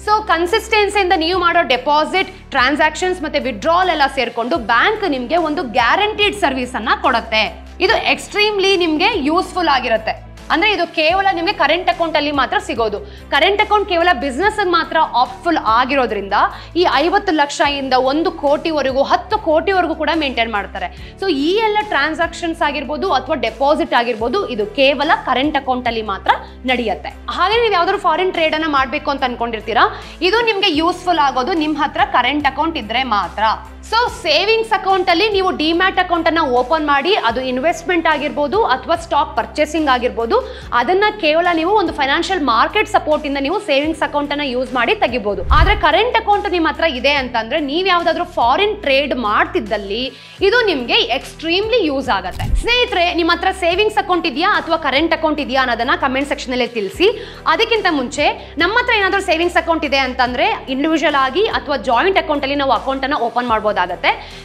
ಸೊ ಕನ್ಸಿಸ್ಟೆನ್ಸಿಯಿಂದ ನೀವು ಮಾಡೋ ಡೆಪಾಸಿಟ್, ಟ್ರಾನ್ಸಾಕ್ಷನ್ಸ್ ಮತ್ತೆ ವಿಡ್ರಾಲ್ ಎಲ್ಲ ಸೇರ್ಕೊಂಡು ಬ್ಯಾಂಕ್ ನಿಮ್ಗೆ ಒಂದು ಗ್ಯಾರಂಟಿಡ್ ಸರ್ವಿಸ್ ಅನ್ನ ಕೊಡುತ್ತೆ. ಇದು ಎಕ್ಸ್ಟ್ರೀಮ್ಲಿ ನಿಮ್ಗೆ ಯೂಸ್ಫುಲ್ ಆಗಿರುತ್ತೆ. ಅಂದ್ರೆ ಇದು ಕೇವಲ ನಿಮಗೆ ಕರೆಂಟ್ ಅಕೌಂಟ್ ಅಲ್ಲಿ ಮಾತ್ರ ಸಿಗೋದು. ಕರೆಂಟ್ ಅಕೌಂಟ್ ಕೇವಲ ಬಿಸ್ನೆಸ್ ಮಾತ್ರ ಆಪ್ಟ್ಫುಲ್ ಆಗಿರೋದ್ರಿಂದ ಈ 50 ಲಕ್ಷ ಇಂದ 1 ಕೋಟಿವರೆಗೂ 10 ಕೋಟಿವರೆಗೂ ಕೂಡ ಮೇಂಟೈನ್ ಮಾಡ್ತಾರೆ. ಸೊ ಈ ಎಲ್ಲ ಟ್ರಾನ್ಸಾಕ್ಷನ್ಸ್ ಆಗಿರ್ಬೋದು ಅಥವಾ ಡೆಪಾಸಿಟ್ ಆಗಿರ್ಬೋದು ಇದು ಕೇವಲ ಕರೆಂಟ್ ಅಕೌಂಟ್ ಅಲ್ಲಿ ಮಾತ್ರ ನಡೆಯುತ್ತೆ. ಹಾಗೆ ನೀವು ಯಾವ್ದಾದ್ರು ಫಾರಿನ್ ಟ್ರೇಡ್ ಅನ್ನ ಮಾಡ್ಬೇಕು ಅಂತ ಅನ್ಕೊಂಡಿರ್ತೀರಾ, ಇದು ನಿಮ್ಗೆ ಯೂಸ್ಫುಲ್ ಆಗೋದು ನಿಮ್ ಹತ್ರ ಕರೆಂಟ್ ಅಕೌಂಟ್ ಇದ್ರೆ ಮಾತ್ರ. ಸೊ ಸೇವಿಂಗ್ಸ್ ಅಕೌಂಟ್ ಅಲ್ಲಿ ನೀವು ಡಿಮ್ಯಾಟ್ ಅಕೌಂಟ್ ಅನ್ನ ಓಪನ್ ಮಾಡಿ ಅದು ಇನ್ವೆಸ್ಟ್ಮೆಂಟ್ ಆಗಿರ್ಬೋದು ಅಥವಾ ಸ್ಟಾಕ್ ಪರ್ಚೇಸಿಂಗ್ ಆಗಿರ್ಬೋದು, ಅದನ್ನ ಕೇವಲ ನೀವು ಒಂದು ಫೈನಾನ್ಷಿಯಲ್ ಮಾರ್ಕೆಟ್ ಸಪೋರ್ಟ್ ಇಂದ ನೀವು ಸೇವಿಂಗ್ಸ್ ಅಕೌಂಟ್ ಅನ್ನ ಯೂಸ್ ಮಾಡಿ ತೆಗಿಬಹುದು. ಆದ್ರೆ ಕರೆಂಟ್ ಅಕೌಂಟ್ ನಿಮ್ಮ ಹತ್ರ ಇದೆ ಅಂತಂದ್ರೆ ನೀವು ಯಾವ್ದಾದ್ರು ಫಾರಿನ್ ಟ್ರೇಡ್ ಮಾಡ್ತಿದ್ದಲ್ಲಿ ಇದು ನಿಮ್ಗೆ ಎಕ್ಸ್ಟ್ರೀಮ್ಲಿ ಯೂಸ್ ಆಗುತ್ತೆ. ಸ್ನೇಹಿತರೆ, ನಿಮ್ಮ ಹತ್ರ ಸೇವಿಂಗ್ಸ್ ಅಕೌಂಟ್ ಇದೆಯಾ ಅಥವಾ ಕರೆಂಟ್ ಅಕೌಂಟ್ ಇದೆಯಾ ಅನ್ನೋದನ್ನ ಕಮೆಂಟ್ ಸೆಕ್ಷನ್ ಅಲ್ಲಿ ತಿಳಿಸಿ. ಅದಕ್ಕಿಂತ ಮುಂಚೆ ನಮ್ಮ ಹತ್ರ ಏನಾದ್ರೂ ಸೇವಿಂಗ್ಸ್ ಅಕೌಂಟ್ ಇದೆ ಅಂತಂದ್ರೆ ಇಂಡಿವಿಜುವಲ್ ಆಗಿ ಅಥವಾ ಜಾಯಿಂಟ್ ಅಕೌಂಟ್ ಅಲ್ಲಿ ನಾವು ಅಕೌಂಟ್ ಅನ್ನ ಓಪನ್ ಮಾಡಬಹುದು.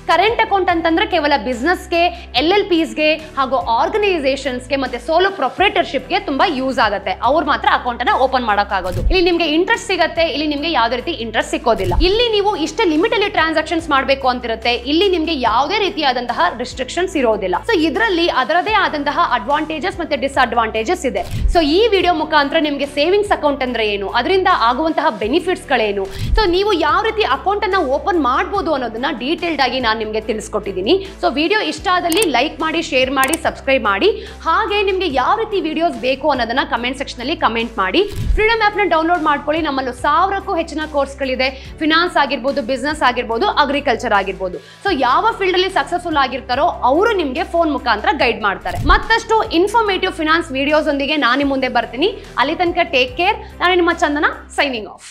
ಕರೆಂಟ್ ಅಕೌಂಟ್ ಅಂತಂದ್ರೆ ಕೇವಲ ಬಿಸ್ನೆಸ್ಗೆ, LLPsಗೆ ಹಾಗೂ ಆರ್ಗನೈಸೇಷನ್ಸ್ಗೆ ಮತ್ತೆ ಸೋಲೋ ಪ್ರೊಪ್ರೈಟರ್ಶಿಪ್ಗೆ ತುಂಬಾ ಯೂಸ್ ಆಗುತ್ತೆ. ಅವ್ರು ಮಾತ್ರ ಅಕೌಂಟ್ ಅನ್ನ ಓಪನ್ ಮಾಡೋಕ್ಕಾಗೋದು. ಇಲ್ಲಿ ನಿಮ್ಗೆ ಇಂಟ್ರೆಸ್ಟ್ ಸಿಗುತ್ತೆ, ಇಲ್ಲಿ ನಿಮ್ಗೆ ಯಾವುದೇ ರೀತಿ ಇಂಟ್ರೆಸ್ಟ್ ಸಿಕ್ಕೋದಿಲ್ಲ. ಇಲ್ಲಿ ನೀವು ಇಷ್ಟೇ ಲಿಮಿಟ್ ಅಲ್ಲಿ ಟ್ರಾನ್ಸಾಕ್ಷನ್ಸ್ ಮಾಡಬೇಕು ಅಂತಿರುತ್ತೆ. ಇಲ್ಲಿ ನಿಮ್ಗೆ ಯಾವುದೇ ರೀತಿಯಾದಂತಹ ರಿಸ್ಟ್ರಿಕ್ಷನ್ಸ್ ಇರೋದಿಲ್ಲ. ಸೊ ಇದರಲ್ಲಿ ಅದರದೇ ಆದಂತಹ ಅಡ್ವಾಂಟೇಜಸ್ ಮತ್ತೆ ಡಿಸ್ಅಡ್ವಾಂಟೇಜಸ್ ಇದೆ. ಸೊ ಈ ವಿಡಿಯೋ ಮುಖಾಂತರ ನಿಮ್ಗೆ ಸೇವಿಂಗ್ಸ್ ಅಕೌಂಟ್ ಅಂದ್ರೆ ಏನು, ಅದರಿಂದ ಆಗುವಂತಹ ಬೆನಿಫಿಟ್ಸ್ ಗಳೇನು, ಸೊ ನೀವು ಯಾವ ರೀತಿ ಅಕೌಂಟ್ ಅನ್ನ ಓಪನ್ ಮಾಡಬಹುದು ಅನ್ನೋದನ್ನ ಡೀಟೇಲ್ಡ್ ಆಗಿ ನಾನು ನಿಮಗೆ ತಿಳಿಸ್ಕೊಟ್ಟಿದ್ದೀನಿ. ಸೊ ವಿಡಿಯೋ ಇಷ್ಟ ಆದಲ್ಲಿ ಲೈಕ್ ಮಾಡಿ, ಶೇರ್ ಮಾಡಿ, ಸಬ್ಸ್ಕ್ರೈಬ್ ಮಾಡಿ. ಹಾಗೆ ನಿಮಗೆ ಯಾವ ರೀತಿ ವಿಡಿಯೋಸ್ ಬೇಕು ಅನ್ನೋದನ್ನ ಕಮೆಂಟ್ ಸೆಕ್ಷನ್ ಅಲ್ಲಿ ಕಮೆಂಟ್ ಮಾಡಿ. ಫ್ರೀಡಮ್ ಆಪ್ ನ ಡೌನ್ಲೋಡ್ ಮಾಡ್ಕೊಳ್ಳಿ. ನಮ್ಮಲ್ಲಿ 1000ಕ್ಕೂ ಹೆಚ್ಚಿನ ಕೋರ್ಸ್ಗಳಿದೆ. ಫಿನಾನ್ಸ್ ಆಗಿರ್ಬೋದು, ಬಿಸ್ನೆಸ್ ಆಗಿರ್ಬೋದು, ಅಗ್ರಿಕಲ್ಚರ್ ಆಗಿರ್ಬೋದು. ಸೊ ಯಾವ ಫೀಲ್ಡ್ ಅಲ್ಲಿ ಸಕ್ಸಸ್ಫುಲ್ ಆಗಿರ್ತಾರೋ ಅವರು ನಿಮಗೆ ಫೋನ್ ಮುಖಾಂತರ ಗೈಡ್ ಮಾಡ್ತಾರೆ. ಮತ್ತಷ್ಟು ಇನ್ಫಾರ್ಮೇಟಿವ್ ಫಿನಾನ್ಸ್ ವಿಡಿಯೋಸ್ ಒಂದಿಗೆ ನಾನು ಮುಂದೆ ಬರ್ತೀನಿ. ಅಲ್ಲಿ ತನಕ ಟೇಕ್ ಕೇರ್. ನಾನು ನಿಮ್ಮ ಚಂದನ, ಸೈನಿಂಗ್ ಆಫ್.